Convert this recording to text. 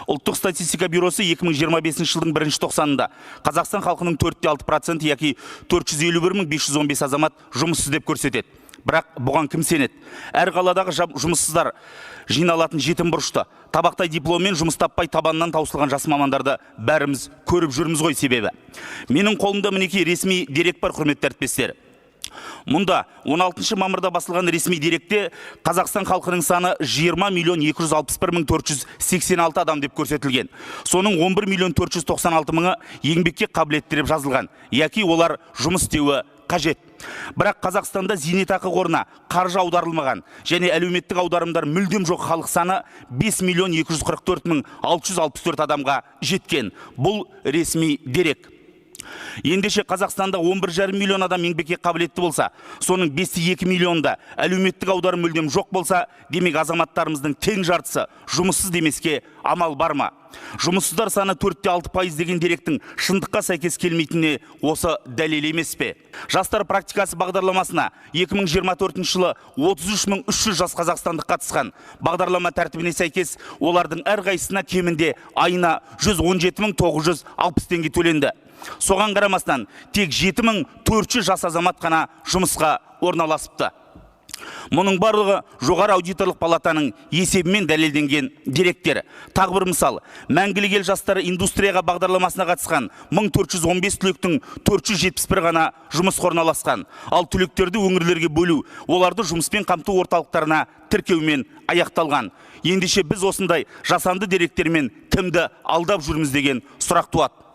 Ұлттық статистика бюросы 2025 жылдың 1 тоқсанында Қазақстан халқының 4,6% яки 451.515 азамат жұмыссыз деп көрсетеді. Бірақ бұған кім сенеді? Әр қаладағы жұмыссыздар жиналатын жетім бұрышты, табақтай дипломмен жұмыс таппай табаннан таусылған жас мамандарды бәріміз көріп жүрміз ғой себебі. Менің қолымда мінекей ресми дерек бар, құрметті әріптестер. Мұнда 16 мамырда басылған ресми деректе Қазақстан халқының саны 20.461.486 адам деп көрсетілген. Соның 11.496.000-ы еңбекке қабілетті деп жазылған, яки олар жұмыс істеуі қажет. Бірақ Қазақстанда зейнетақы қорына қаржы аударылмаған және әлеуметтік аударымдар мүлдем жоқ халық саны 5.244.664 адамға жеткен. Бұл ресми дерек. Ендеше Қазақстанда 11,5 миллион адам еңбекке қабілетті болса, соның 5,2 миллионда әлеуметтік аударым мүлдем жоқ болса, демек азаматтарымыздың тең жартысы жұмыссыз демеске амал бар ма? Жұмыссыздар саны 4,6% деген деректің шындыққа сәйкес келмейтініне осы дәлел емес пе? Жастар практикасы бағдарламасына 2024 жылы 33.300 жас қазақстандық қатысқан. Бағдарлама тәртібіне сәйкес олардың әрқайсысына кемінде айына 117.960 теңге төленді. Соған қарамастан тек 7.400 жас азамат қана жұмысқа орналасыпты. Мұның барлығы жоғары аудиторлық палатаның есебімен дәлелденген деректер. Тағы бір мысал, мәңгілік ел жастары индустрияға бағдарламасына қатысқан 1415 түлектің 471 ғана жұмысқа орналасқан. Ал түлектерді өңірлерге бөлу, оларды жұмыспен қамту орталықтарына тіркеумен аяқталған. Ендеше біз осындай жасанды деректермен кімді алдап жүрміз деген сұрақ туады.